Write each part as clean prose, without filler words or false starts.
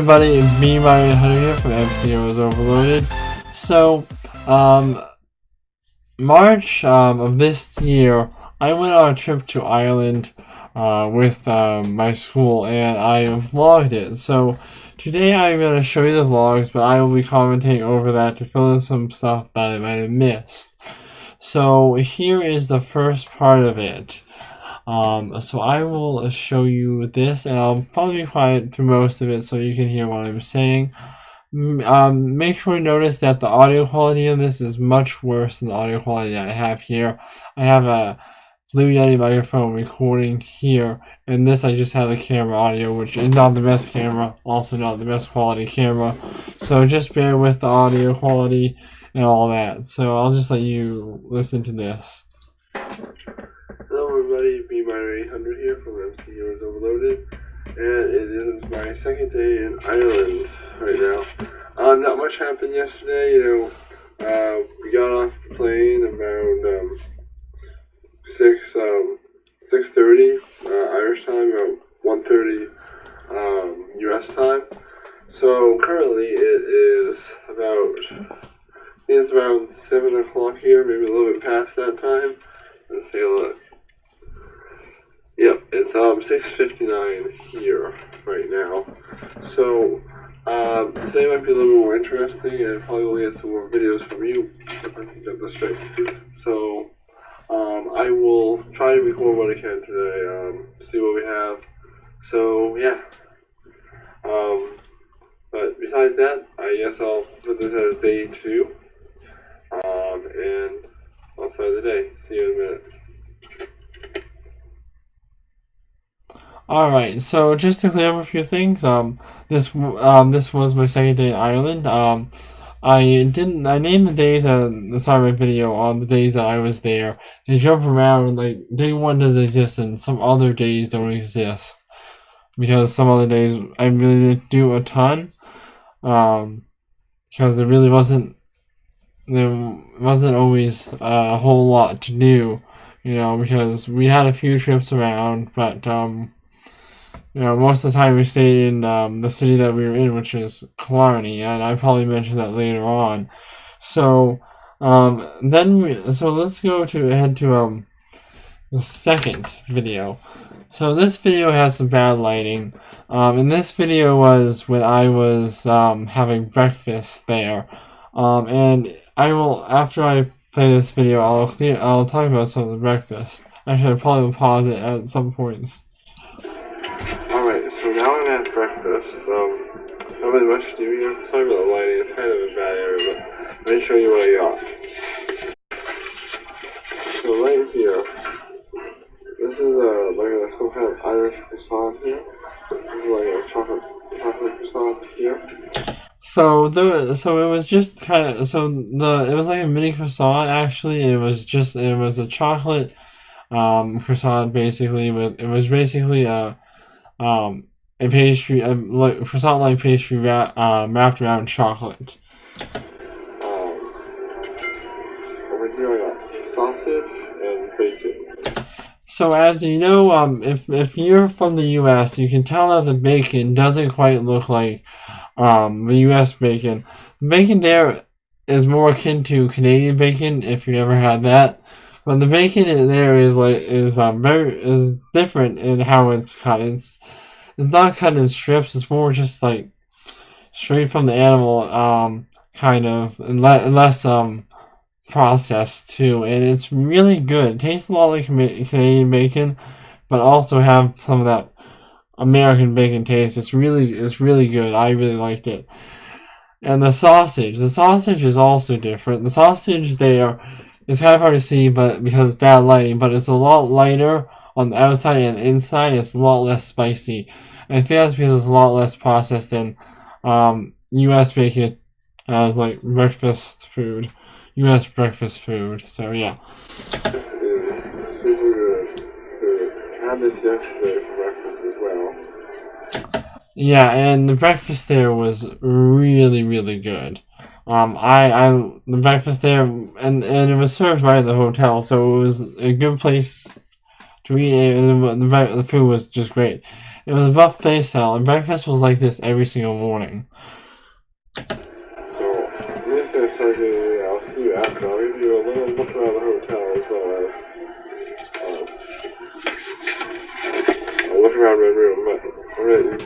Everybody, me, Ryan Hunter here from MCO's Overloaded. So, March of this year, I went on a trip to Ireland with my school, and I vlogged it. So, today I'm going to show you the vlogs, but I will be commenting over that to fill in some stuff that I might have missed. So, here is the first part of it. So I will show you this, and I'll probably be quiet through most of it so you can hear what I'm saying. Make sure to notice that the audio quality of this is much worse than the audio quality that I have here. I have a Blue Yeti microphone recording here, and this I just have the camera audio, which is not the best camera, also not the best quality camera. So just bear with the audio quality and all that. So I'll just let you listen to this. Hello everybody, me, Ryan Hunter here from MCO's Overloaded, and it is my second day in Ireland right now. Not much happened yesterday, we got off the plane around 6:30 Irish time, about 1:30 US time. So currently it is it's around 7 o'clock here, maybe a little bit past that time. Let's take a look. Yep, it's 6:59 here right now. So today might be a little more interesting, and probably will get some more videos from you if I can get this straight. So I will try to record what I can today. See what we have. So yeah. But besides that, I guess I'll put this as day 2. And I'll start the day. See you in a minute. Alright, so just to clear up a few things, this was my second day in Ireland. I named the days at the start of my video on the days that I was there. They jump around, like, day 1 doesn't exist and some other days don't exist. Because some other days I really didn't do a ton. Because there wasn't always a whole lot to do, because we had a few trips around, but, most of the time we stayed in the city that we were in, which is Killarney, and I probably mentioned that later on. So, let's head to the second video. So this video has some bad lighting. And this video was when I was having breakfast there. And I will, after I play this video, I'll talk about some of the breakfast. Actually, I probably will pause it at some points. Alright, so now I'm at breakfast. Not really much to do here. Sorry about the lighting, it's kind of a bad area, but let me show you what I got. So right here, this is like some kind of Irish croissant here. This is like a chocolate croissant here. So it was just it was like a mini croissant. Actually, it was a chocolate croissant basically. It was basically a pastry, like croissant like pastry wrapped around chocolate. Over here I got sausage and bacon. So as you know, if you're from the U.S., you can tell that the bacon doesn't quite look like the U.S. bacon. The bacon there is more akin to Canadian bacon, if you ever had that. But the bacon there is different in how it's cut. It's not cut in strips. It's more just like straight from the animal, kind of, and less processed too. And it's really good. It tastes a lot like Canadian bacon, but also have some of that American bacon taste. It's really good. I really liked it. And the sausage is also different. The sausage there is kind of hard to see, but because it's bad lighting, but it's a lot lighter on the outside, and inside it's a lot less spicy. And I think that's because it's a lot less processed than U.S. bacon as like breakfast food. U.S. breakfast food. So yeah. This is super good food. I had this yesterday for breakfast as well. Yeah, and the breakfast there was really good. The breakfast there, and it was served right at the hotel, so it was a good place to eat, and the food was just great. It was a buffet style, and breakfast was like this every single morning. So, I'm just gonna start doing. I'll see you after. I'll give you a little look around the hotel as well as I'll look around my room. But really,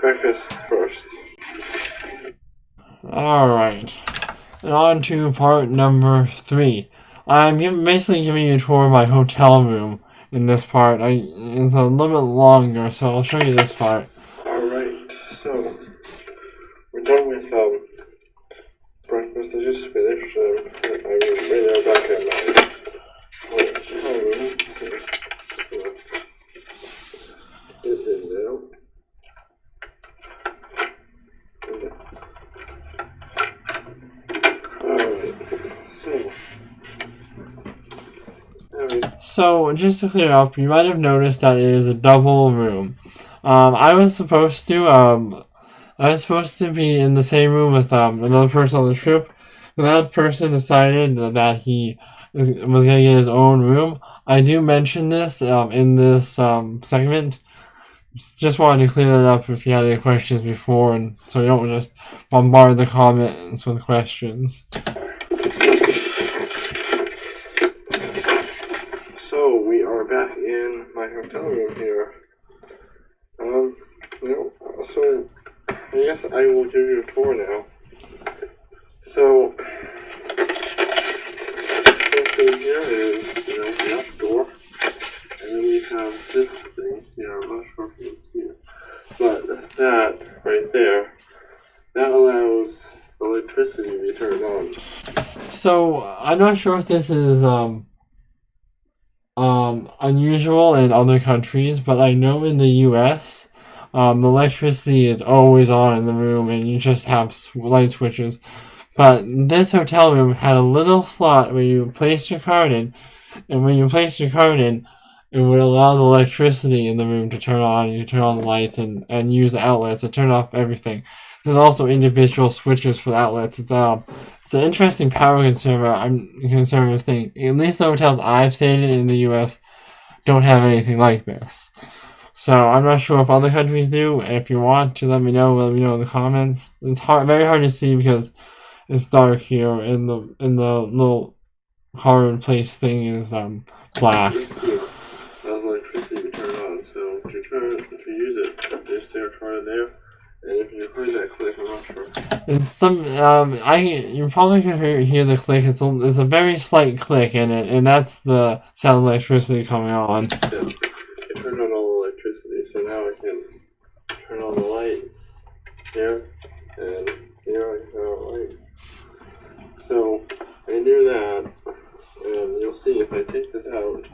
breakfast first. Alright. And on to part number 3. I'm basically giving you a tour of my hotel room in this part. It's a little bit longer, so I'll show you this part. Alright, so we're done with breakfast. I just finished. I'm right now back at my hotel room. Get in now. So, just to clear up, you might have noticed that it is a double room. I was supposed to be in the same room with another person on the trip, but that person decided that he was going to get his own room. I do mention this in this segment. Just wanted to clear that up if you had any questions before, and so you don't just bombard the comments with questions. So we are back in my hotel room here. So I guess I will give you a tour now. So this thing here is, the outdoor, and then we have this thing here. I'm not sure if you can see it, but that right there, that allows electricity to be turned on. So I'm not sure if this is unusual in other countries, but I know in the US, the electricity is always on in the room and you just have light switches. But this hotel room had a little slot where you placed your card in, and when you placed your card in, it would allow the electricity in the room to turn on. You turn on the lights and use the outlets to turn off everything. There's also individual switches for the outlets. It's an interesting power conservative thing. At least the hotels I've stayed in the US don't have anything like this. So I'm not sure if other countries do. If you want to let me know in the comments. It's very hard to see because it's dark here, and the little hard place thing is black. Allows electricity to turn on. So if you use it, just their card there. And if you heard that click, I'm not sure. It's you probably can hear the click. It's a very slight click in it, and that's the sound of electricity coming on. Yeah, it turned on all the electricity, so now I can turn on the lights here, and here I can turn on the lights. So I do that, and you'll see if I take this out.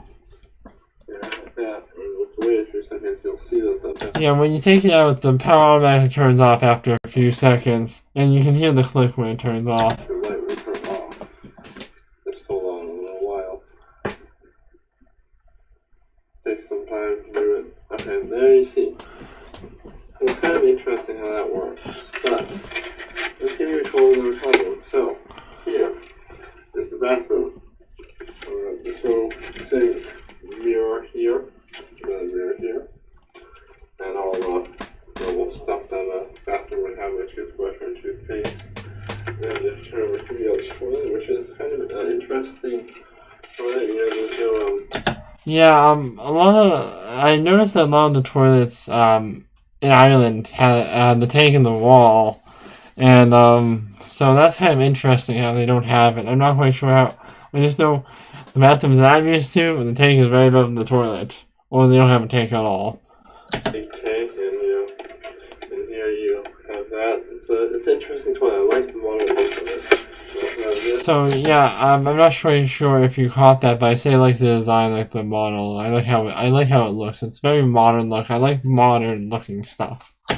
Like that, and wait a few seconds, you'll see that. Yeah, when you take it out, the power automatically turns off after a few seconds, and you can hear the click when it turns off. The light will turn off. Just hold on a little while. Takes some time to do it. Okay, there you see. It's kind of interesting how that works, but let's give you a tour of the hotel room. So here is the bathroom. So sink. Mirror here, another mirror here, and all the normal stuff that a bathroom would have, a toothbrush and toothpaste. And then you turn over to the other toilet, which is kind of an interesting toilet. I noticed that a lot of the toilets in Ireland had the tank in the wall, and so that's kind of interesting how they don't have it. I'm not quite sure how. I just know the bathrooms that I'm used to, the tank is right above the toilet, or they don't have a tank at all. Big tank, and here you have that. It's an interesting toilet. I like the model look of it. So yeah, I'm not sure if you caught that, but I say I like the design, like the model. I like how it looks. It's very modern look. I like modern looking stuff. A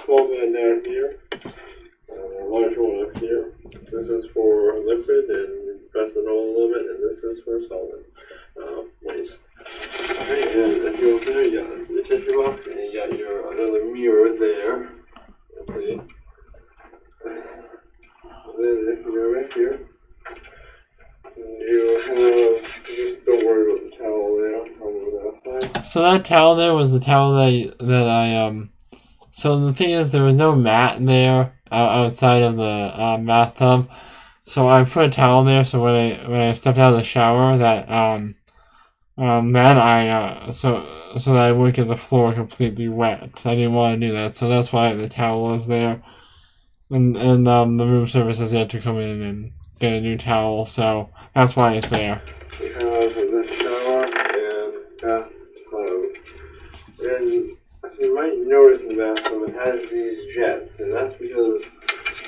small bed down here, a larger one up here. This is for liquid, and you press it all a little bit, and this is for solid waste. Okay, and if you open it, you got the tissue box, and you got your another mirror there. Okay. Then if you go right here, you have, just don't worry about the towel there, on the outside. So that towel there was the towel that I. So the thing is, there was no mat there outside of the bathtub. So I put a towel there. So when I stepped out of the shower, then so that I wouldn't get the floor completely wet. I didn't want to do that, so that's why the towel was there. And the room service has yet to come in and get a new towel, so that's why it's there. We have the shower and bathtub. And as you might notice in the bathtub, it has these jets, and that's because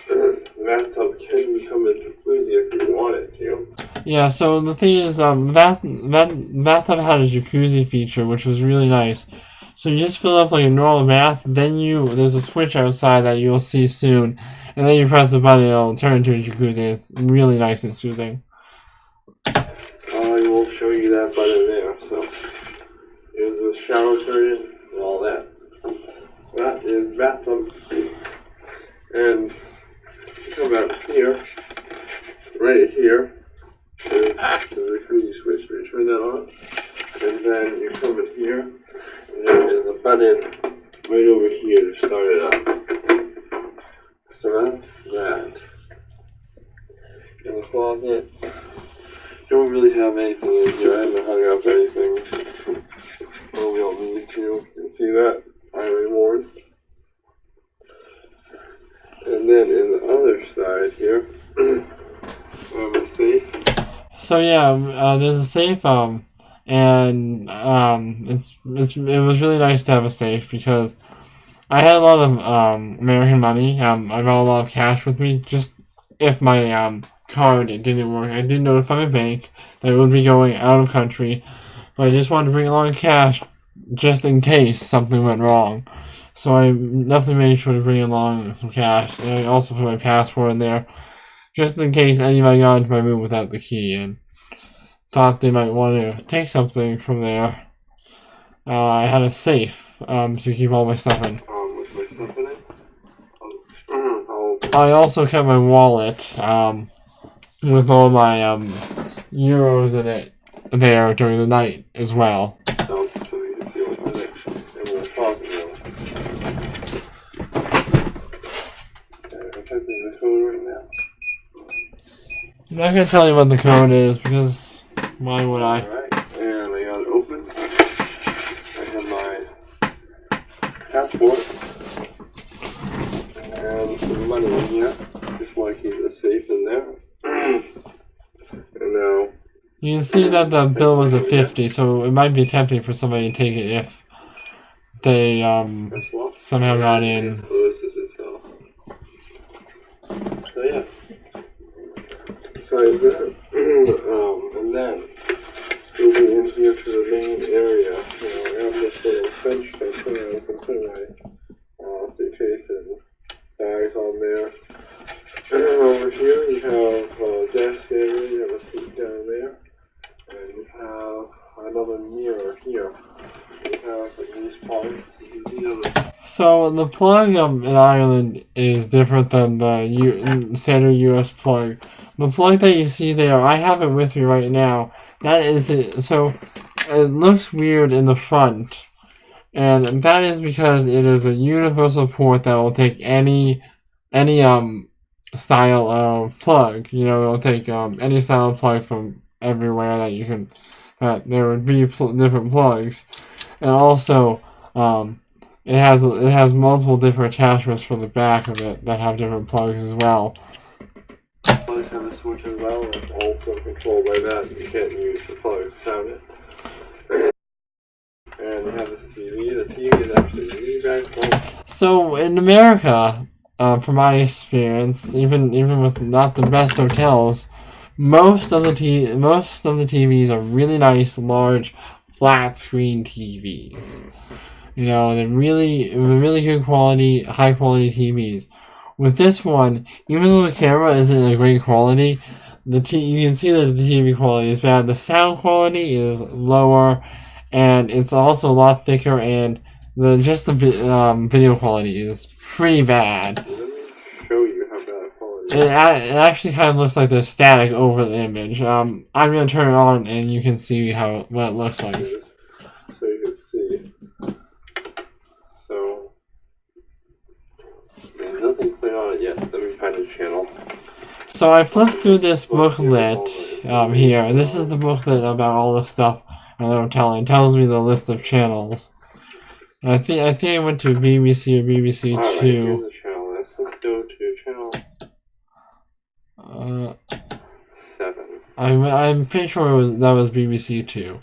the bathtub can become a jacuzzi if you want it to. Yeah, so the thing is, the bathtub had a jacuzzi feature, which was really nice. So you just fill up like a normal bath, then there's a switch outside that you'll see soon, and then you press the button, it'll turn into a jacuzzi. It's really nice and soothing. I will show you that button there. So here's the shower curtain and all that. So that is bathtub. And you come out here, right here, there's the jacuzzi switch. So you turn that on, and then you come in here, and there is a button right over here to start it up. So that's that. In the closet, don't really have anything in here. I haven't hung up anything. Well, we don't need to. You can see that iron board. And then in the other side here, I have a safe. So yeah, there's a safe, and it was really nice to have a safe because I had a lot of American money. I brought a lot of cash with me just if my card didn't work. I did notify my bank that it would be going out of country, but I just wanted to bring along cash just in case something went wrong. So I definitely made sure to bring along some cash, and I also put my passport in there just in case anybody got into my room without the key and thought they might want to take something from there. I had a safe to keep all my stuff in. With my stuff in it. I also kept my wallet with all my euros in it there during the night as well. So you can see what's in it. And we'll pause it. I'm typing the code right now. I'm not going to tell you what the code is because why would I? Alright, and I got it open. I have my passport and some money in here. Just want to keep it safe in there. And now You can see that the bill was at 50, so it might be tempting for somebody to take it if they somehow got in. it closes itself. So yeah. Besides that, and then moving in here to the main area, I have this little bench that I can put my suitcase and bags on there. And over here you have a desk area, you have a seat down there, and you have another mirror here. You have these parts, So the plug in Ireland is different than the standard US plug. The plug that you see there, I have it with me right now. That is it. So it looks weird in the front, and that is because it is a universal port that will take any style of plug. It'll take any style of plug from everywhere that you can. That there would be different plugs, and also it has multiple different attachments for the back of it that have different plugs as well. Plugs have a switch as well, and it's also controlled by that. You can't use the plugs without it. And you have this TV. The TV is actually really back. So in America, from my experience, even with not the best hotels, most of the TVs are really nice, large, flat screen TVs. They're really good quality, high quality TVs. With this one, even though the camera isn't a great quality, you can see that the TV quality is bad. The sound quality is lower, and it's also a lot thicker, and the video quality is pretty bad. Let me show you how bad quality It actually kind of looks like there's static over the image. I'm going to turn it on, and you can see what it looks like. is. So you can So I flipped through this booklet here, and this is the booklet about all the stuff in the hotel. It tells me the list of channels. I think I went to BBC or BBC Alright, Two. here's the channel list. Let's go to channel 7. I'm pretty sure that was BBC Two,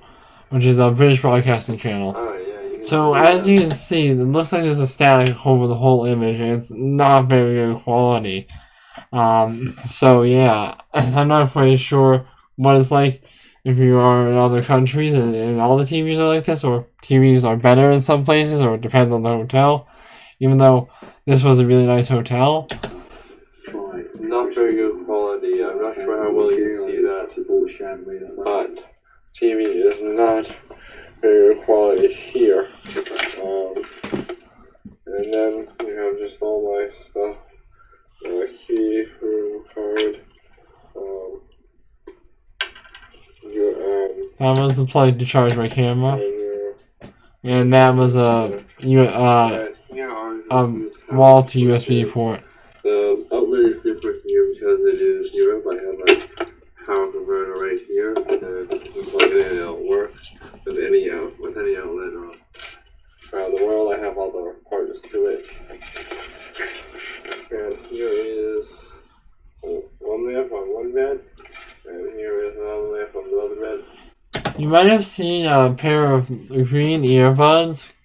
which is a British Broadcasting Channel. Yeah, So as you can see, it looks like there's a static over the whole image, and it's not very good quality. So yeah, I'm not quite sure what it's like if you are in other countries and all the TVs are like this, or TVs are better in some places, or it depends on the hotel. Even though this was a really nice hotel. It's not very good quality. I'm not sure how well you can see that, but TV is not very good quality here. And then you have just all my stuff. Key, room card, that was the plug to charge my camera, and that was a wall to USB port. The outlet is different here because it is Europe. I have a power converter right here, and you can plug it in and it'll work with any outlet around the world. I have all the parts to it. And here is one lamp on one bed, and here is another lamp on the other bed. You might have seen a pair of green earbuds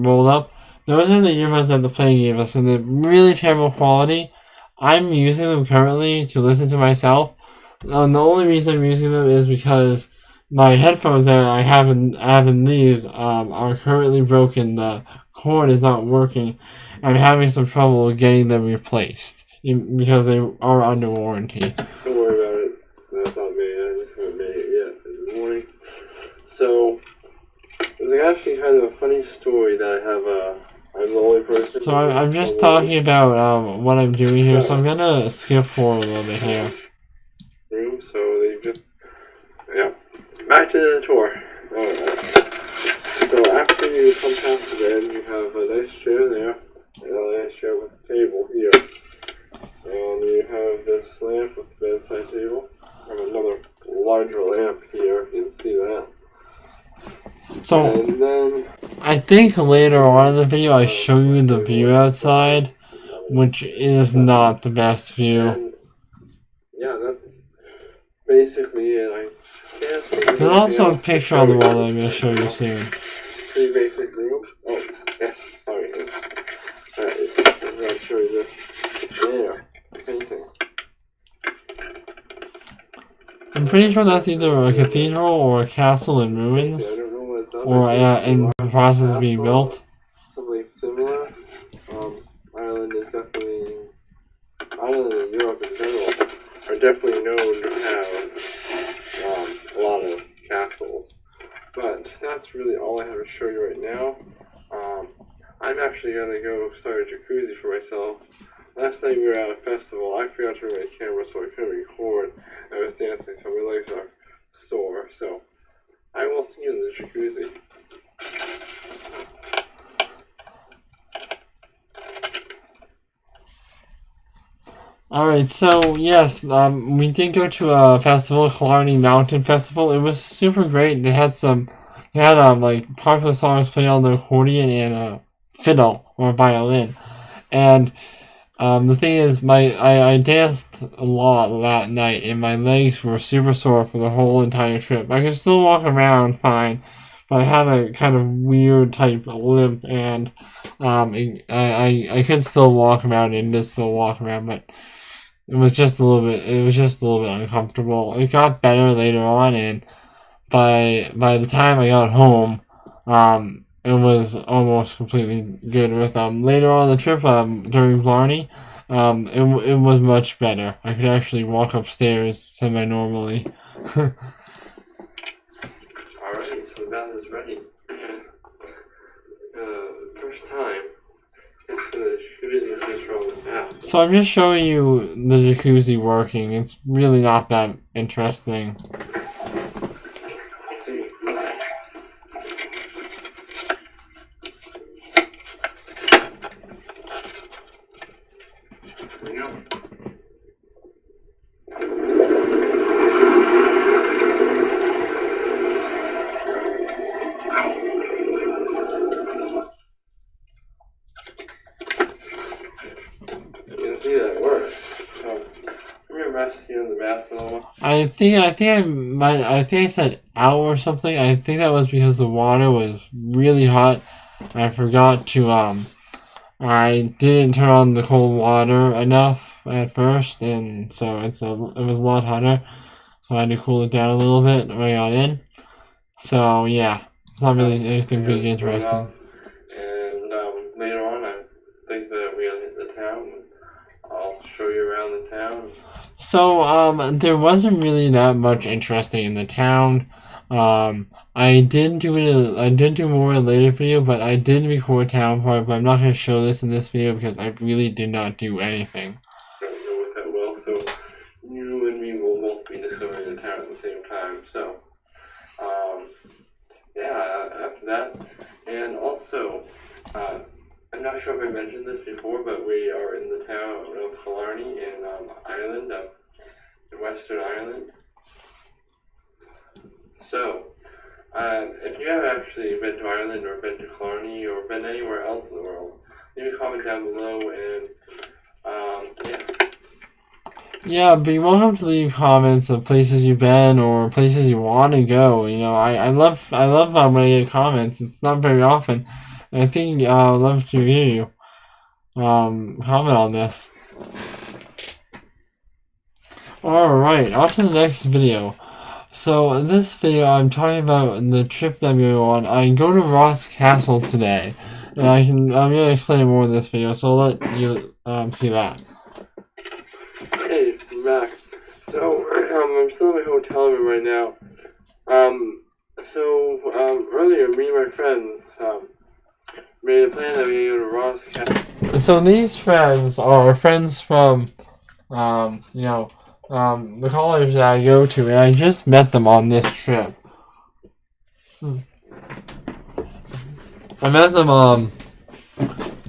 rolled up. Those are the earbuds that the plane gave us, and they're really terrible quality. I'm using them currently to listen to myself. The only reason I'm using them is because my headphones that I have in these are currently broken. The cord is not working. I'm having some trouble getting them replaced because they are under warranty. Don't worry about it. That's not me. I just haven't made it yet in the morning. So, there's actually kind of a funny story that I have. I'm the only person. So I'm just talking about what I'm doing here. So I'm gonna skip forward a little bit here. Room. So they just back to the tour. Alright. So after you come past the bed, you have a nice chair there. And a nice chair with a table here. And you have this lamp with the bedside table. And another larger lamp here, you can see that. So, and then, I think later on in the video I show you the view outside, which is not the best view. And, yeah, that's basically it. There's also a picture on the wall that I'm going to show you soon. Pretty basic room. Oh, yes, sorry. I'm going to show you this. There, painting. I'm pretty sure that's either a cathedral or a castle in ruins, or in the process of being built. Something similar. Ireland and Europe in general are definitely known to have a lot of castles. But that's really all I have to show you right now. I'm actually going to go start a jacuzzi for myself. Last night we were at a festival. I forgot to bring my camera, so I couldn't record. I was dancing, so my legs are sore. So I will see you in the jacuzzi. Alright, so yes, we did go to a festival, Killarney Mountain Festival. It was super great. They had like popular songs playing on the accordion and a fiddle or violin. And the thing is, I danced a lot that night, and my legs were super sore for the whole entire trip. I could still walk around fine, but I had a kind of weird type of limp, and I could still walk around and did still walk around, but it was just a little bit uncomfortable. It got better later on, and by the time I got home, it was almost completely good. With later on the trip, during Blarney, it was much better. I could actually walk upstairs semi-normally. Alright, so the bath is ready. First time. It's the jacuzzi just from the bath. So I'm just showing you the jacuzzi working. It's really not that interesting. bath in a while? I think I said hour or something. I think that was because the water was really hot. I forgot to I didn't turn on the cold water enough at first, and so it was a lot hotter. So I had to cool it down a little bit when I got in. So yeah, it's not really anything big interesting. And later on, I think that we gotta hit the town. I'll show you around the town. So there wasn't really that much interesting in the town. I did do more in a later video, but I did record town part, but I'm not gonna show this in this video because I really did not do anything. Go with that well, so you and me will both be discovering the town at the same time. So, yeah, after that, and also, I'm not sure if I mentioned this before, but we are in the town of Killarney in Ireland, in Western Ireland. So, if you have actually been to Ireland or been to Killarney or been anywhere else in the world, leave a comment down below and, yeah. Yeah, be welcome to leave comments of places you've been or places you want to go. You know, I love when I get comments. It's not very often. I think I'd love to hear you comment on this. Alright, on to the next video. So in this video I'm talking about the trip that I'm going on. I go to Ross Castle today. And I'm gonna explain more in this video, so I'll let you see that. Hey, I'm back. So, I'm still in my hotel room right now. Earlier, me and my friends, made a plan that we go to Ross Castle. So these friends are friends from, the college that I go to, and I just met them on this trip. I met them,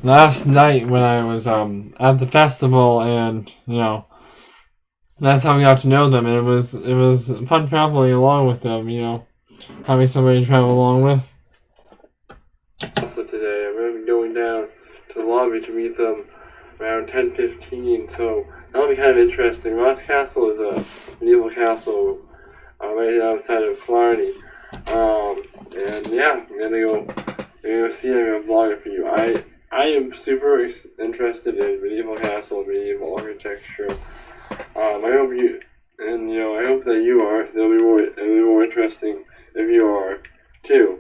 last night when I was, at the festival, and, that's how we got to know them, and it was fun traveling along with them, having somebody to travel along with. Also today, I'm going to be going down to the lobby to meet them around 10:15, so that'll be kind of interesting. Ross Castle is a medieval castle right outside of Killarney, and yeah, I'm gonna go see it. I'm gonna vlog it for you. I am super interested in medieval castle, medieval architecture. I hope that you are. It'll be more interesting if you are too.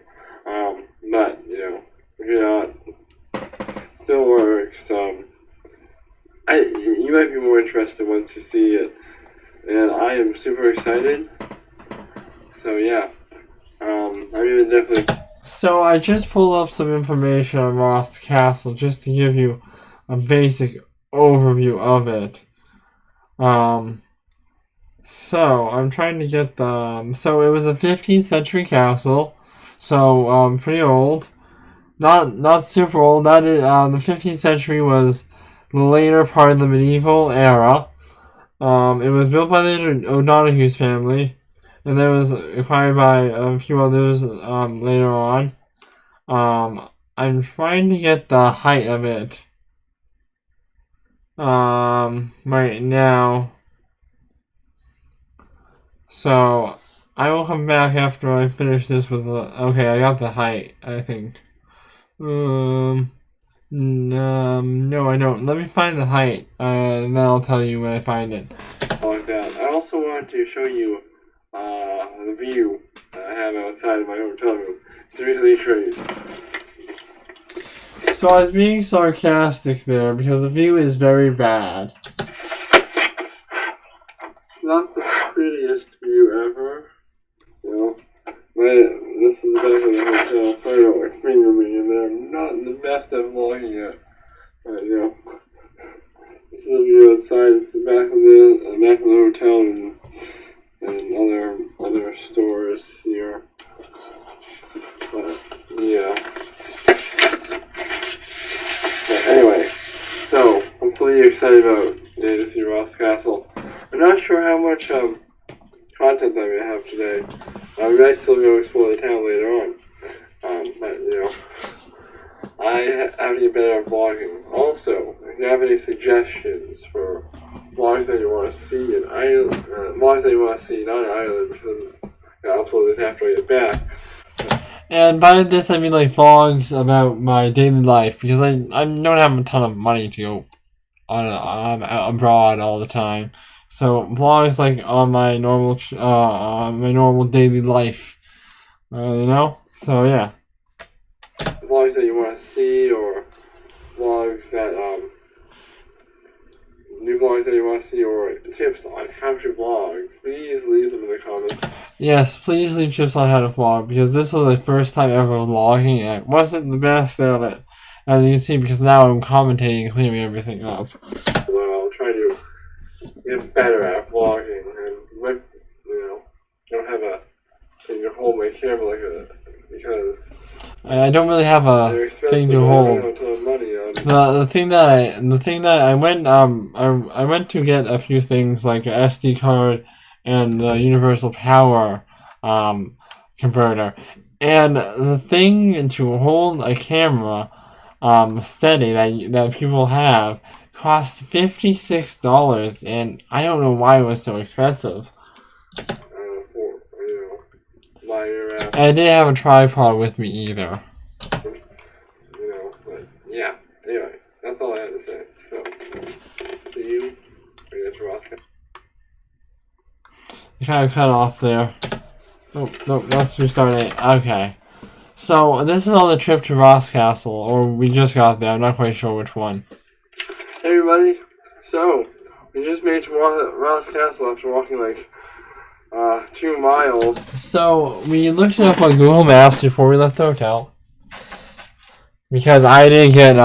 But if you're not, still works. You might be more interested once you see it, and I am super excited. So yeah, I'm gonna definitely. So I just pulled up some information on Ross Castle just to give you a basic overview of it. So I'm trying to get so it was a 15th century castle, so pretty old, not super old. That is, the 15th century was the later part of the medieval era. It was built by the O'Donoghue's family, and then it was acquired by a few others later on. I'm trying to get the height of it right now. So I will come back after I finish this with okay, I got the height, I think. No, I don't. Let me find the height, and then I'll tell you when I find it. Like that. I also wanted to show you the view that I have outside of my hotel room. It's really great. So I was being sarcastic there because the view is very bad. Not the prettiest view ever. This is the back of the hotel. Sorry about my finger being there. I'm not the best at vlogging yet. But this is the view outside. It's the back of the hotel and other stores here. But yeah. But anyway, so hopefully you're excited about to see Ross Castle. I'm not sure how much content I'm gonna have today. We might still go explore the town later on. But I have to get better at vlogging. Also, if you have any suggestions for vlogs that you want to see in Ireland, vlogs that you want to see not in Ireland, because I'm gonna upload this after I get back. And by this I mean like vlogs about my daily life, because I don't have a ton of money to go on abroad all the time. So vlogs like on my normal daily life, you know. So yeah. Vlogs that you want to see, or vlogs that new vlogs that you want to see, or tips on how to vlog, please leave them in the comments. Yes, please leave tips on how to vlog, because this was the first time ever vlogging, and it wasn't the best at it, as you can see, because now I'm commentating and clearing everything up. Well, I'll try to get better at vlogging, and don't have a thing to hold my camera like a, because I don't really have a thing to hold. The thing that I went to get a few things like an SD card and the universal power converter, and the thing to hold a camera steady that people have cost $56, and I don't know why it was so expensive. And I didn't have a tripod with me either. But yeah. Anyway, that's all I had to say. So, see you. You kind of cut off there. Oh, no, let's restart it. Okay. So, this is on the trip to Ross Castle, or we just got there. I'm not quite sure which one. Hey everybody. So, we just made it to Ross Castle after walking like 2 miles. So, we looked it up on Google Maps before we left the hotel. Because I didn't get,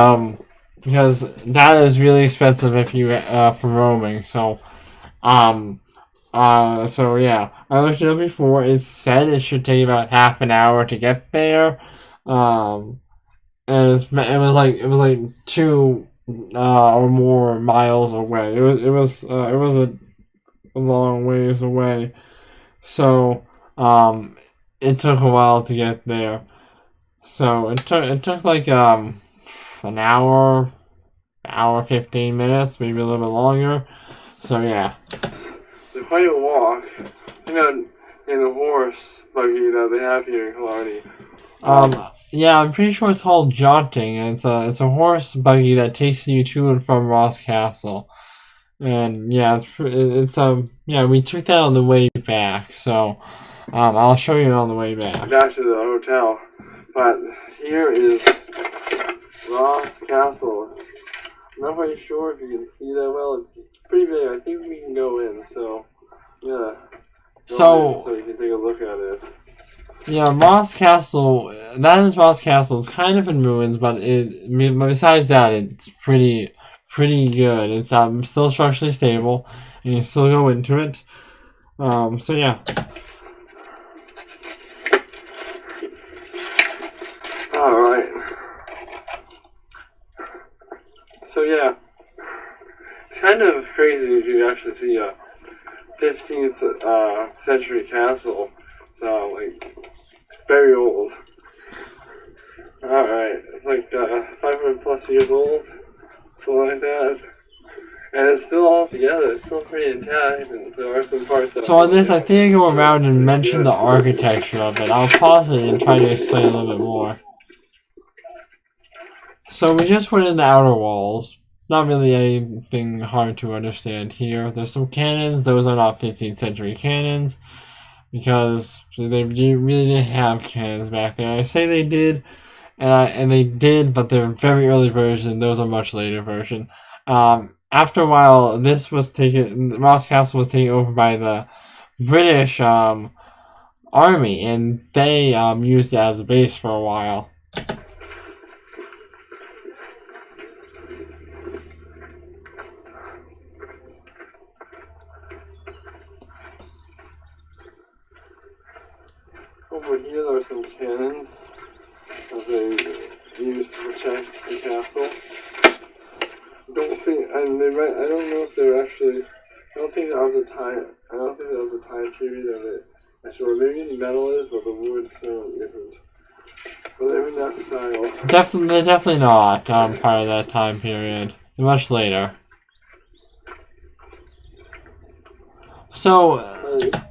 because that is really expensive if you, for roaming. So, so yeah. I looked it up before. It said it should take about half an hour to get there. And it was like 2, or more miles away. It was a long ways away. So, it took a while to get there. So it took like an hour 15 minutes, maybe a little bit longer. So yeah. The quite a walk, in the horse buggy that they have here in Killarney. Yeah, I'm pretty sure it's called jaunting. And it's a horse buggy that takes you to and from Ross Castle. And yeah, yeah, we took that on the way back. So I'll show you on the way back. Back to the hotel. But here is Ross Castle. I'm not quite sure if you can see that well. It's pretty big. I think we can go in. So, yeah. So you can take a look at it. Yeah, Ross Castle. That is Ross Castle. It's kind of in ruins, but besides that, it's pretty good. It's still structurally stable, and you can still go into it. So yeah. Alright. So yeah, it's kind of crazy if you actually see a 15th century castle. So like, very old. Alright, it's like 500 plus years old, something like that. And it's still all together, it's still pretty intact, and there are some parts that... So on this, I think I go around and mention the architecture of it. I'll pause it and try to explain a little bit more. So we just went in the outer walls. Not really anything hard to understand here. There's some cannons. Those are not 15th century cannons, because they really didn't have cannons back then. I say they did, and they did, but they're very early version. Those are much later version. After a while, Ross Castle was taken over by the British army, and they used it as a base for a while. Over here there are some cannons that they used to protect the castle. I don't know if they're actually, I don't think that was the time period of it. Actually, maybe metal is, but the wood certainly isn't. But they're in that style. They're definitely not part of that time period. Much later. So,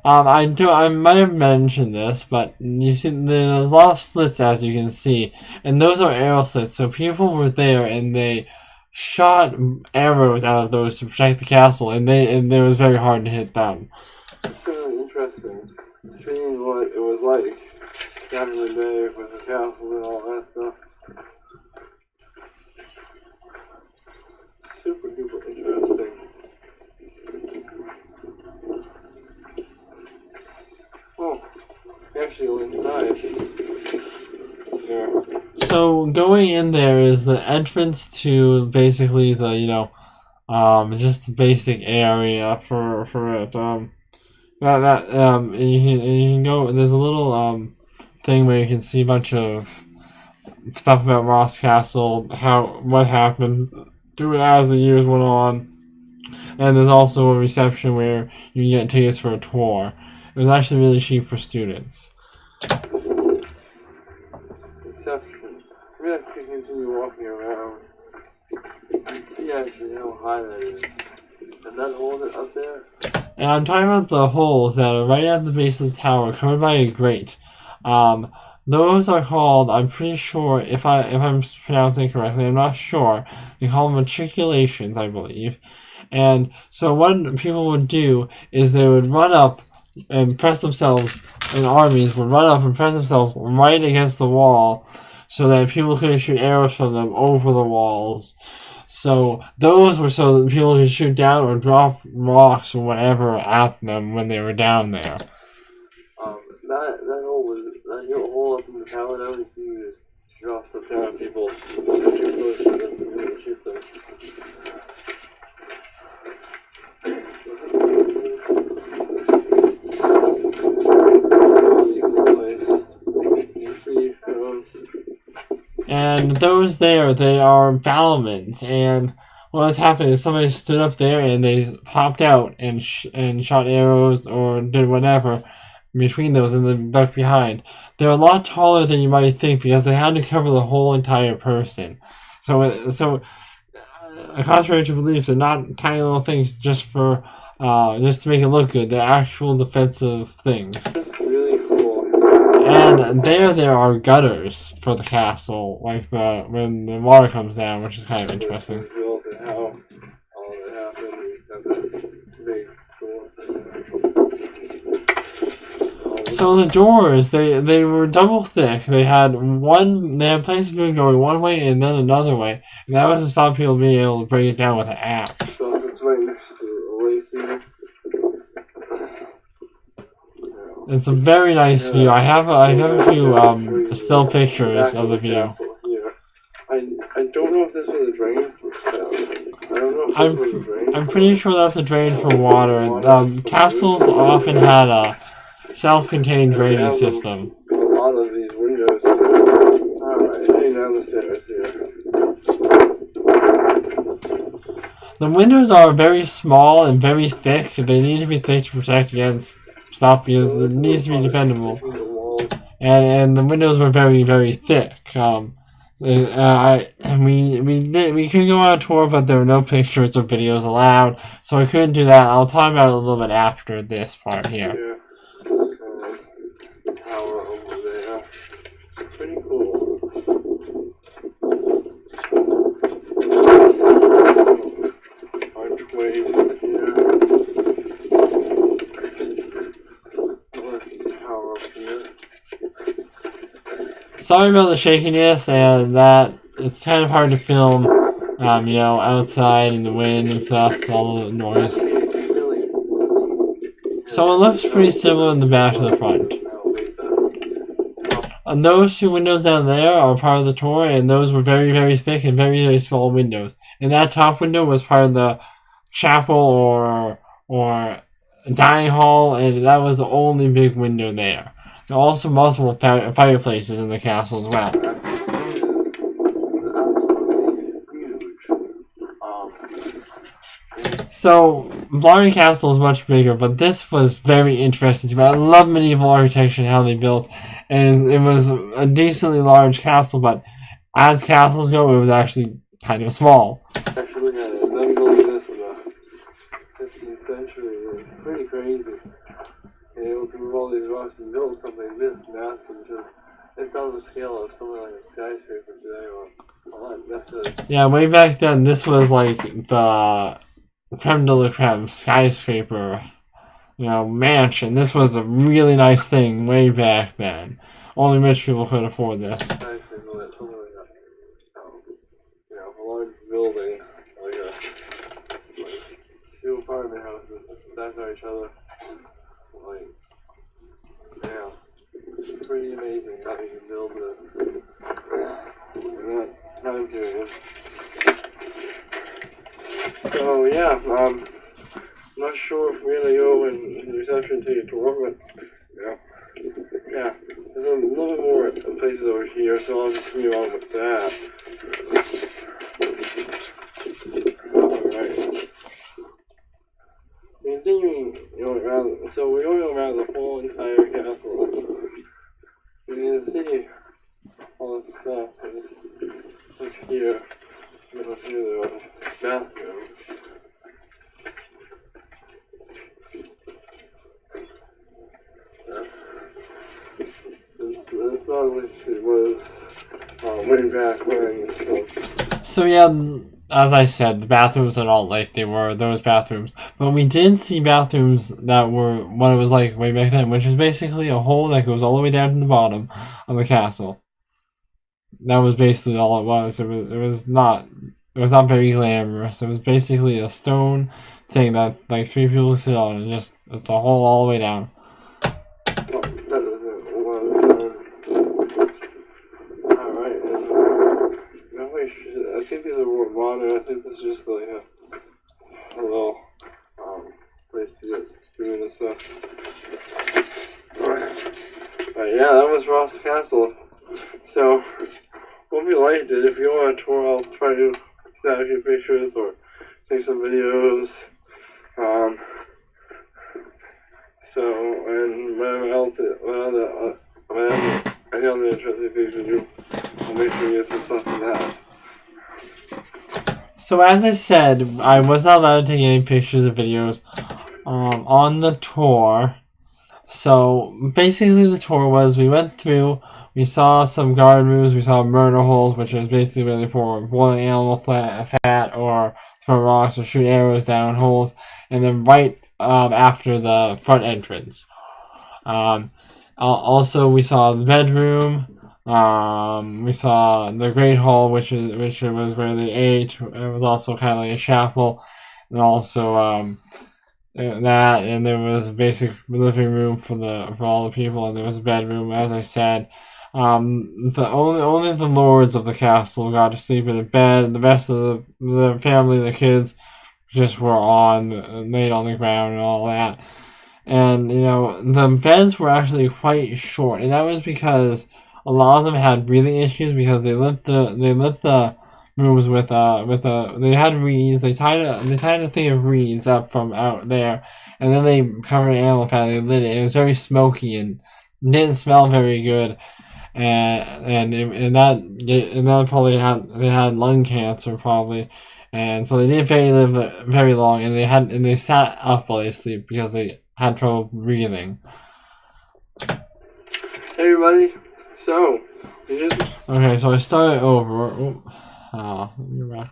I might have mentioned this, but you see, there's a lot of slits, as you can see, and those are arrow slits. So people were there, and they shot arrows out of those to protect the castle, and it was very hard to hit them. It's really interesting seeing what it was like back in the day with the castle and all that stuff. Super duper interesting. Oh, actually go inside. Yeah. So going in there is the entrance to basically the just the basic area for it. And you can go. There's a little thing where you can see a bunch of stuff about Ross Castle, what happened to it as the years went on, and there's also a reception where you can get tickets for a tour. It was actually really cheap for students. Reception. We have to continue walking around. You can see actually how high that is. And that hole that's up there. And I'm talking about the holes that are right at the base of the tower, covered by a grate. Those are called, I'm pretty sure, if I'm pronouncing it correctly, I'm not sure. They call them matriculations, I believe. And so what people would do is they would run up and press themselves, and armies would run up and press themselves right against the wall so that people could shoot arrows from them over the walls. So those were so that people could shoot down or drop rocks or whatever at them when they were down there. That hole up in the tower, that was you just drop stuff down on people, too close to them, and shoot them. And those there, they are battlements, and what has happened is somebody stood up there and they popped out and shot arrows or did whatever between those and then ducked behind. They're a lot taller than you might think because they had to cover the whole entire person. So contrary to belief, they're not tiny little things just to make it look good. They're actual defensive things. That's really cool. And there are gutters for the castle, like when the water comes down, which is kind of interesting. So the doors, they were double thick. They had places for going one way and then another way, and that was to stop people being able to break it down with an axe. So it's right next to a way. It's a very nice view. I have a few still pictures of the view. I don't know if this was a drain. I don't know if this was a drain. I'm pretty sure that's a drain for water. Castles often had a self-contained draining system. A lot of these windows. Alright, heading down the stairs here. The windows are very small and very thick. They need to be thick to protect against stuff because it needs to be defendable. And the windows were very, very thick. We could go on a tour, but there were no pictures or videos allowed, so I couldn't do that. I'll talk about it a little bit after this part here. Yeah. The tower over there. Pretty cool. Archways up here. Tower up here. Sorry about the shakiness and that it's kind of hard to film, outside in the wind and stuff, all the noise. So it looks pretty similar in the back to the front. And those two windows down there are part of the tour, and those were very, very thick and very, very small windows. And that top window was part of the chapel or dining hall, and that was the only big window there. There are also multiple fireplaces in the castle as well. So, Blarney Castle is much bigger, but this was very interesting to me. I love medieval architecture and how they built, and it was a decently large castle, but as castles go, it was actually kind of small. Actually, yeah, never believe this in the 15th century. It's pretty crazy. all these rocks and build something this massive. It's on the scale of something like a skyscraper today, or not necessarily. Yeah, way back then, this was like the creme de la creme skyscraper, mansion. This was a really nice thing way back then. Only rich people could afford this. Skyscraper, like something like a large building, like two apartment houses stacked on each other. Like, yeah, it's pretty amazing how you can build this in that time period. So yeah, I'm not sure if we're gonna go in the reception to your tour, but yeah, there's a little bit more places over here, so I'll just move on with that. Alright. Continuing going around, so we're going around the whole entire castle. You can see all this stuff, and look here, the bathroom. It's not like it was way back when. So yeah, as I said, the bathrooms are not like they were those bathrooms. But we did see bathrooms that were what it was like way back then, which is basically a hole that goes all the way down to the bottom of the castle. That was basically all it was. It was not very glamorous. It was basically a stone thing that like three people sit on, and it's a hole all the way down. I think these are more modern. I think this is just like a little place to get food and stuff. But yeah, that was Ross Castle. So, hope you liked it. If you want a tour, I'll try to snap a few pictures or take some videos. And whatever else, any other interesting things to do, I'll make sure you get some stuff from that. So as I said, I was not allowed to take any pictures or videos on the tour. So basically the tour was, we went through, we saw some guard rooms, we saw murder holes, which is basically where they pour boiling animal fat or throw rocks or shoot arrows down holes, and then right after the front entrance. Also we saw the bedroom. We saw the Great Hall, which was where they ate. It was also kind of like a chapel, and also that, and there was a basic living room for all the people, and there was a bedroom, as I said. Only the lords of the castle got to sleep in a bed. The rest of the family, the kids, just were laid on the ground and all that. And the beds were actually quite short, and that was because a lot of them had breathing issues because they lit the rooms with they had reeds. They tied a thing of reeds up from out there, and then they covered animal fat. They lit it. It was very smoky and didn't smell very good, and that probably they had lung cancer probably, and so they didn't live very long, and they sat up while they sleep because they had trouble breathing. Hey everybody. So, okay, so I started over. You're back.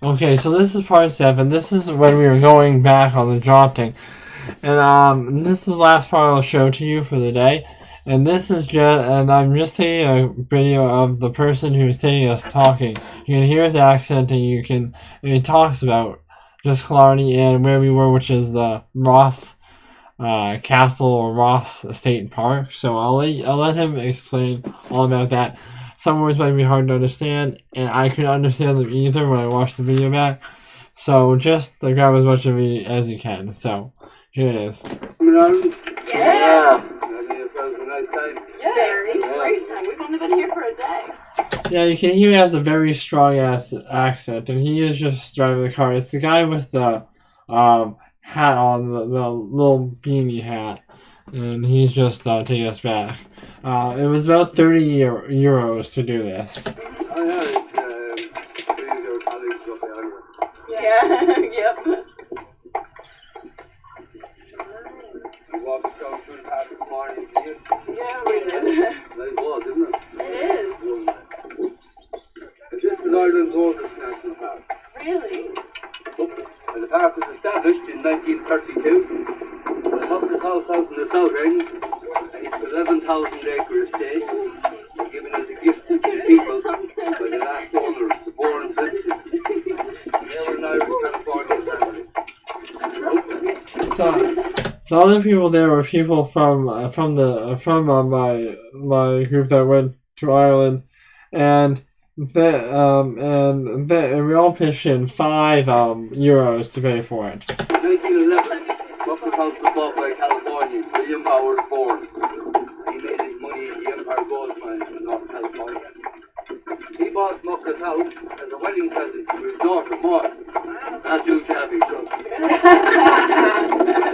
Okay, so this is part 7. This is when we were going back on the jauntings. And this is the last part I'll show to you for the day. And I'm just taking a video of the person who's taking us talking. You can hear his accent, and he talks about just Killarney and where we were, which is the Ross Castle or Ross State Park. So I'll let him explain all about that. Some words might be hard to understand, and I couldn't understand them either when I watched the video back. So just grab as much of it as you can. So here it is. Yeah. It's a great time. We've only been here for a day. Yeah, you can hear he has a very strong accent, and he is just driving the car. It's the guy with the hat on, the little beanie hat, and he's just taking us back. It was about 30 euros to do this. Yeah, yep. The other people there were people from my group that went to Ireland, and we all pitched in €5 to pay for it. 1911, Buffalo House was bought by California. William Howard Ford. He made his money in the Empire Gold Mine in North California. He bought Mucka's house as a wedding present to his daughter, Maud. Not too shabby, so.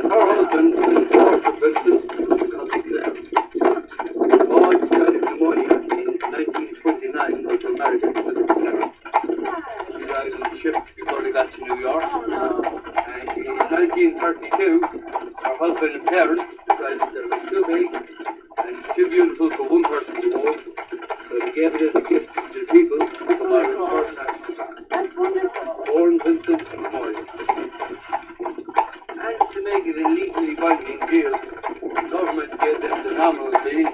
Her husband was George the Princess, cousin Claire. Maud started the money in 1929 when they married to Claire. She died on the ship before they got to New York. And in 1932, her husband and parents decided that it was too big and too beautiful for one person to own, so they gave it as a gift to the people of Ireland's first national park. That's wonderful. Born Vincent Memorial. And to make it a legally binding deal, the government gave them the nominal fee of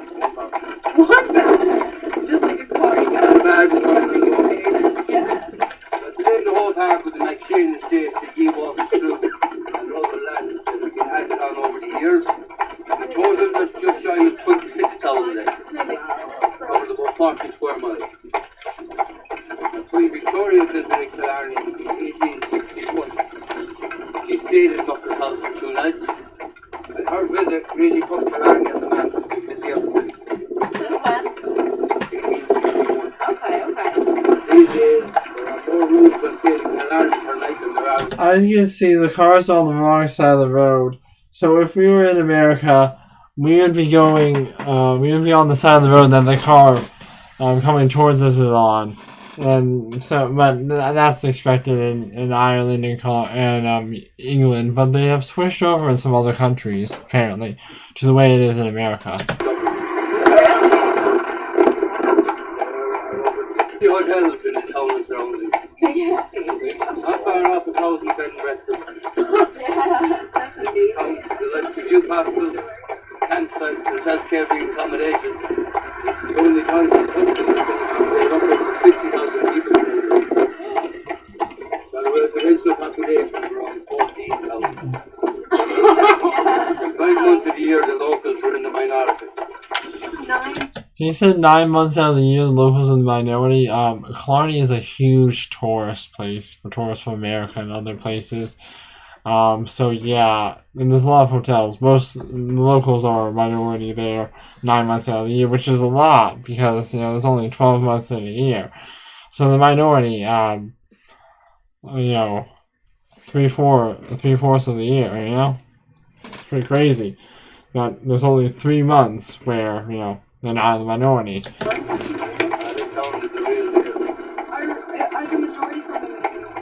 £1. Just like a car. And a bag of money in the wall. Yeah. But today the whole park with the McShane estate that you walk through and other lands that have been added on over the years. The total that's just shy of 26,000 acres. Covers about 40 square miles. Queen Victoria visited Killarney in 1861. She stayed at Bucker's house for 2 nights, and her visit really put Killarney on the map as we've been there ever since. Since when? 1861. Okay. These days, there are more rooms when sailing Killarney per night than there are. As you can see, the car's on the wrong side of the road. So if we were in America, we would be going, we would be on the side of the road that the car coming towards us is on. And so, but that's expected in Ireland and England. But they have switched over in some other countries, apparently, to the way it is in America. The hotels in the town and surroundings. Not far off 1,000 bed and breakfast. The likes of youth hostels, campsites, and self-care accommodation. It's the only town in the country that can accommodate upwards of 50,000 people. Got a residential population of around 14,000. 9 months of the year, the locals were in the minority. 9. He said 9 months out of the year, the locals in the minority. Killarney is a huge tourist place for tourists from America and other places. So yeah, and there's a lot of hotels. Most locals are a minority there 9 months out of the year, which is a lot because, there's only 12 months in a year. So the minority, three-fourths of the year, It's pretty crazy that there's only 3 months where, they're not in the minority. The town is the real deal. Are the majority from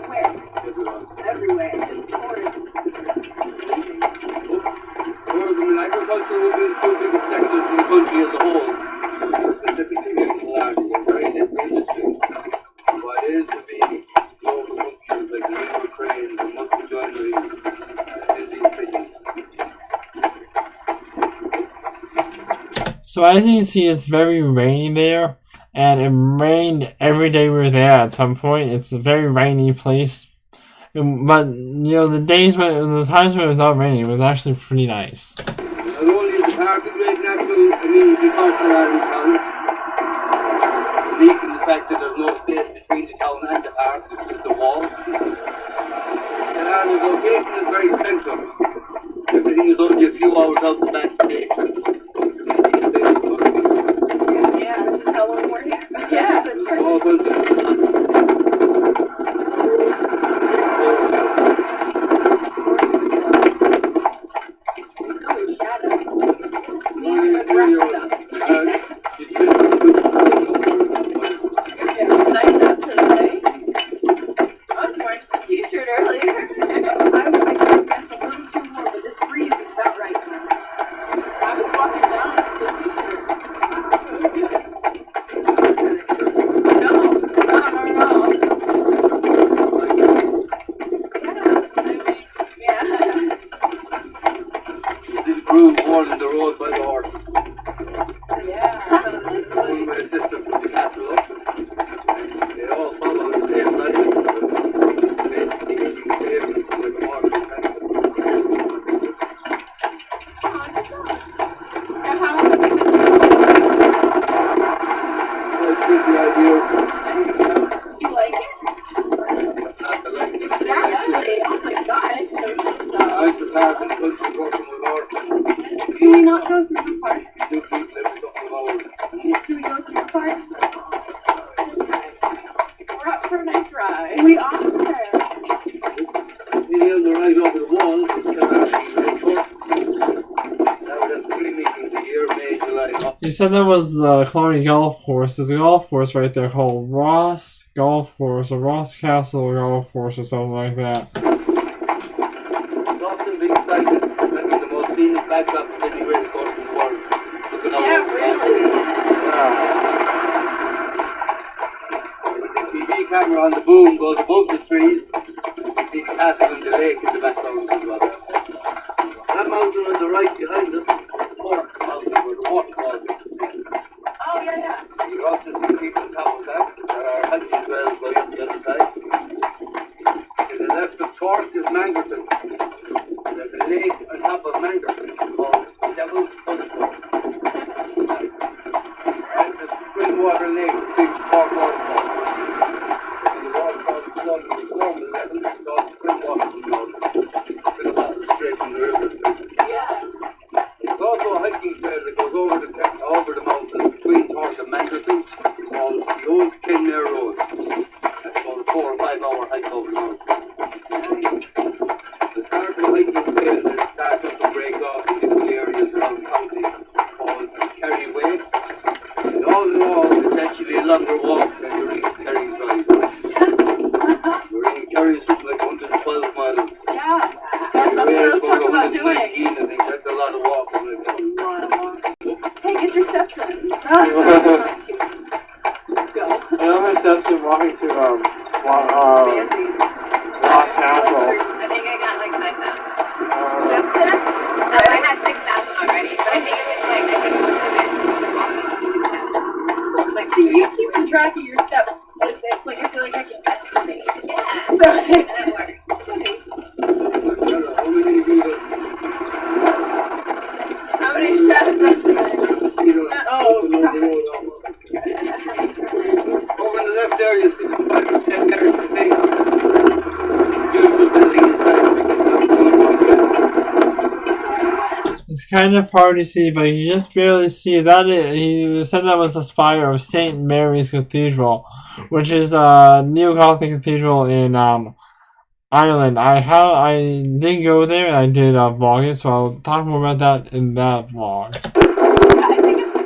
where? Everyone. Everywhere. Just tourism. Tourism and agriculture will be the 2 biggest sectors in the country as a whole. Specifically here in Killarney, we're very little industry. What is to be local companies like the Ukraine, the Muscle Joinery, and these things. So as you can see, it's very rainy there, and it rained every day we were there at some point. It's a very rainy place. But, the times when it was not raining, it was actually pretty nice. Not only is the park a great natural amenity for Killarney town, unique in the fact that there's no space between the town and the park, it's just a wall. Killarney's location is very central. Everything is only a few hours out the back station. Yeah, just how long we're here. Yeah, that's perfect. All built in. So shadow. Needs good rest stuff. It's nice out today. I was wearing just a t-shirt earlier. I guess a little too warm, but this breeze is about right. He said that was the Clarny Golf Course. There's a golf course right there called Ross Golf Course or Ross Castle Golf Course or something like that. It's often been cited as the most scenic backdrop of any race course in the world. Looking over Yeah, really. the TV camera on the boom goes above the trees. You see the castle and the lake in the background as well. That mountain on the right behind us, Cork Mountain, where the waterfall is. Oh, yeah. You also see people on top of that. There are hiking trails right up the other side. To the left of Cork is Mangerton. There's a lake on top of Mangerton called Devil's Footfall. And the Springwater Lake that feeds Cork Waterfall. And the waterfall is flowing at normal level. It's called Springwater from north. Bit of water straight from the river. Yeah. There's also a hiking trail that goes over the mountain between Cork and Mangerton called the Old Kenmare Road. That's about a 4 or 5 hour hike over the mountain. The start of the hiking trail that starts up and breaks off in different areas around the county called Kerry Way. And all in all, it's actually a longer walk than you're in Kerry Drive. You're in Kerry something like 112 miles. Yeah. That's what I was talking about doing. 119, I think. That's a lot of walking right now. Hey, get your steps in. Go. I know my steps in walking to Ross Castle. I think I got like 5,000. Steps in? No, I had 6,000 already, but I think it was like, I think most of it was like, See, you keeping track of your steps. It's like I feel like I can estimate. yeah, So, that worked. how many steps? Oh, Over on the left there, you see the 5% there, the thing. Beautiful building inside. It's kind of hard to see, but you just barely see that. He said that was the spire of St. Mary's Cathedral, which is a neo-Gothic cathedral in Ireland. I did go there and I did vlog it, so I'll talk more about that in that vlog. I think it's, is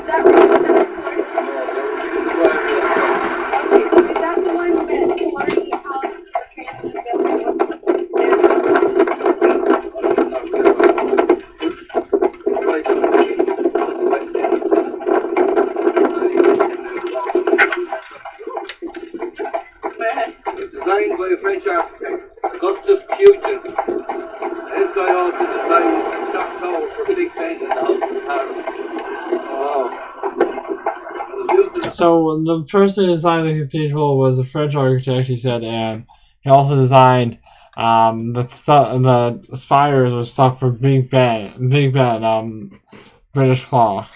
that right? Is that the one that Clarny House was Designed by a French architect, Augustus Pugin. This guy also designed the clock tower for Big Ben in the House of Parliament. So the person who designed the cathedral was a French architect, he said, and he also designed the spires or stuff for Big Ben, British clock.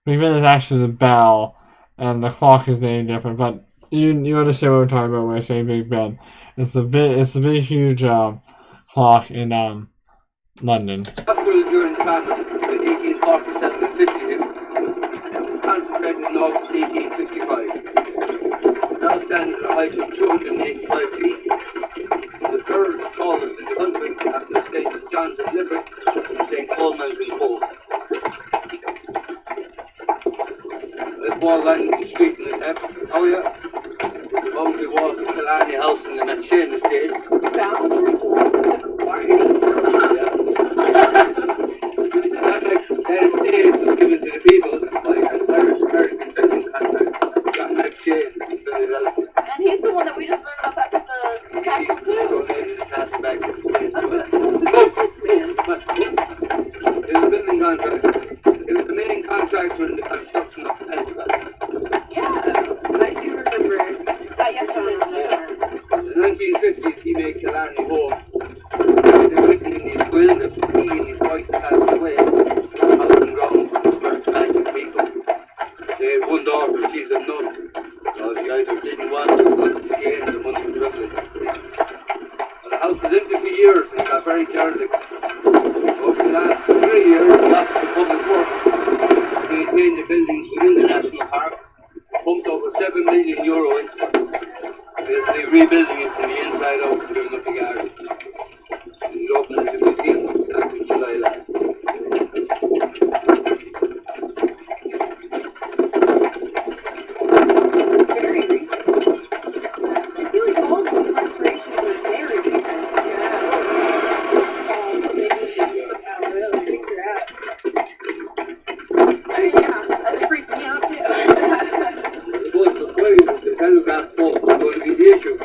Big Ben is actually the bell, and the clock is named different, but you understand what I'm talking about when I say Big Ben. It's the big huge clock in London. Hospital during the famine in 1847 and 50 it was concentrated in August 1855. Now stands at a height of 285 feet. The third tallest in the country after the St. John's in Limerick and St. Coleman's in Cove. This wall lining the street in the left. Oh yeah. The boundary wall of the Killarney House in the McShane estate. boundary wall of the Clarny? Yeah. That estate was given to the people by an Irish-American building contractor, John McShane, in Philadelphia. And he's the one that we just learned about back at the castle He too. donated the castle back to the state. Who's this man? He was a building contractor. He was the main contractor in the construction of the Pentagon. Yeah, I do remember that yesterday too. In the 1950s, he made Killarney home. They're written in his will that he and his wife passed away. Housing grounds for first Catholic people. They have one daughter, she's a nun. So she either didn't want to, but she gave the money to Dublin. And the house was empty for years and got very derelict. Over the last 3 years, the Office of Public Works maintained the buildings within the National Park, pumped over €7 million into it. Basically rebuilding it from the inside out and doing up the garden. It opened as a museum starting in July last. issue.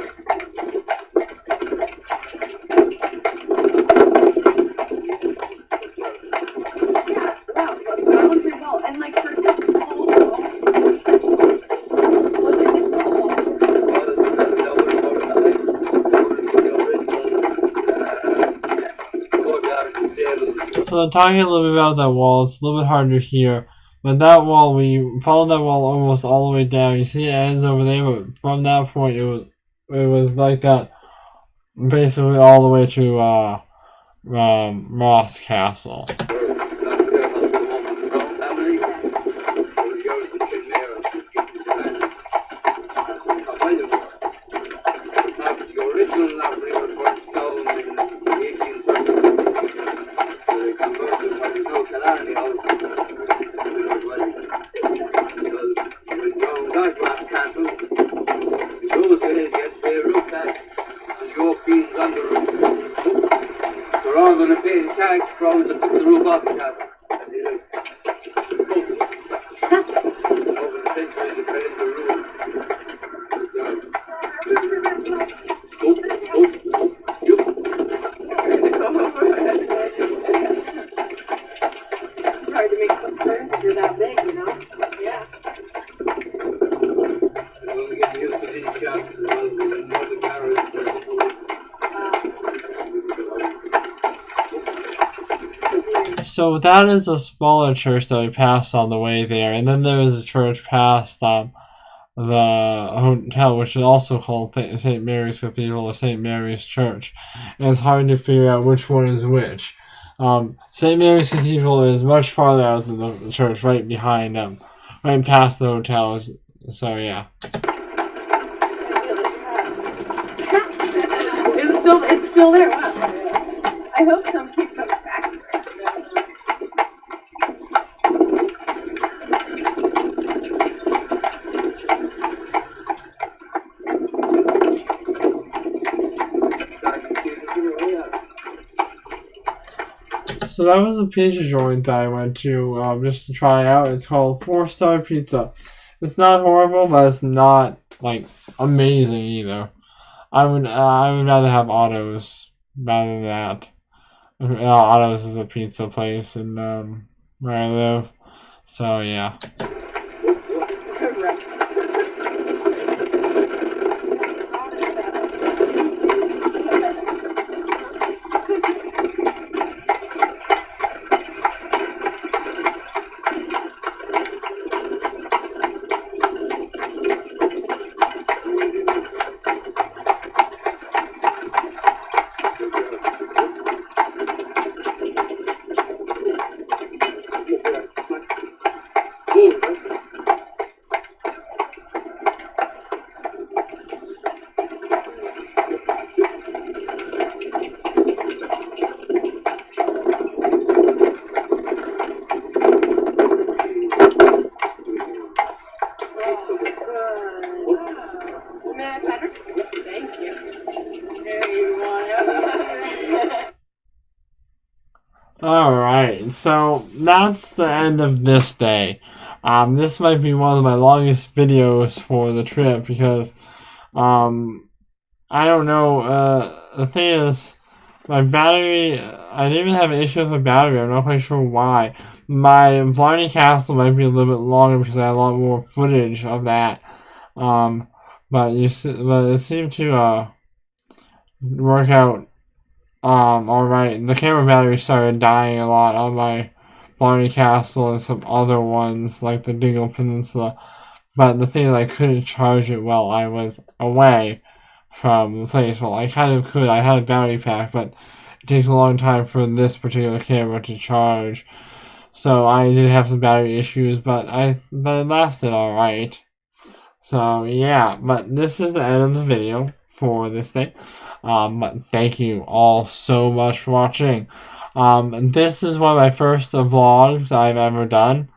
Yeah, wow, that was pretty well. And like for such a small wall, such was it this wall? So talking a little bit about that wall, it's a little bit hard to hear. But that wall, we followed that wall almost all the way down. You see it ends over there, but from that point, it was like that, basically all the way to Ross Castle. Rather than paying tax, probably to put the roof off the castle. Over the centuries, they fell in the roof. It's hard to make some turns if you're that big, you know? Yeah. Well, we get used to these shots as well. We know the carriage. So that is a smaller church that we passed on the way there, and then there is a church past the hotel, which is also called St. Mary's Cathedral or St. Mary's Church, and it's hard to figure out which one is which. St. Mary's Cathedral is much farther out than the church, right behind right past the hotel. So yeah. It's still there. Wow. I hope some keep coming back. So that was a pizza joint that I went to just to try out. It's called 4-Star Pizza. It's not horrible, but it's not like amazing either. I would rather have Otto's rather than that. Otto's is a pizza place in where I live. So yeah. Thank you. There you are. Alright, so that's the end of this day. This might be one of my longest videos for the trip because, I don't know, the thing is, my battery, I didn't even have an issue with my battery, I'm not quite sure why. My Blarney Castle might be a little bit longer because I had a lot more footage of that. But it seemed to, work out alright. The camera battery started dying a lot on my Blarney Castle and some other ones, like the Dingle Peninsula. But the thing is, I couldn't charge it while I was away from the place. Well, I kind of could. I had a battery pack, but it takes a long time for this particular camera to charge. So I did have some battery issues, but it lasted alright. So yeah, but this is the end of the video for this day. But thank you all so much for watching. This is one of my first vlogs I've ever done.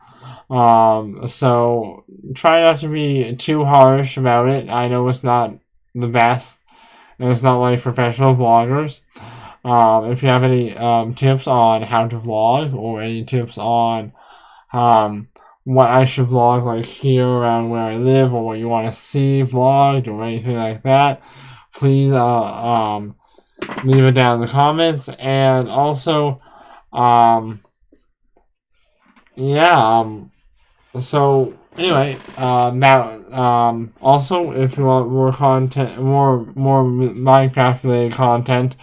So try not to be too harsh about it. I know it's not the best, and it's not like professional vloggers. If you have any tips on how to vlog or any tips on what I should vlog like here around where I live, or what you want to see vlogged, or anything like that, please leave it down in the comments. And also so anyway, also if you want more content, more Minecraft related content,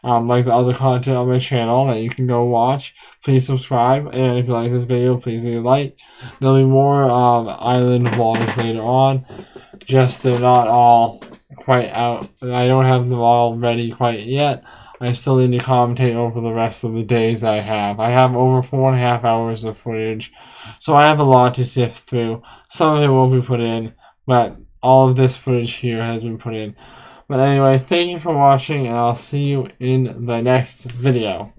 like the other content on my channel that you can go watch, please subscribe. And if you like this video, please leave a like. There'll be more island vlogs later on. Just they're not all quite out. I don't have them all ready quite yet. I still need to commentate over the rest of the days I have. I have over 4.5 hours of footage, so I have a lot to sift through. Some of it won't be put in, but all of this footage here has been put in. But anyway, thank you for watching, and I'll see you in the next video.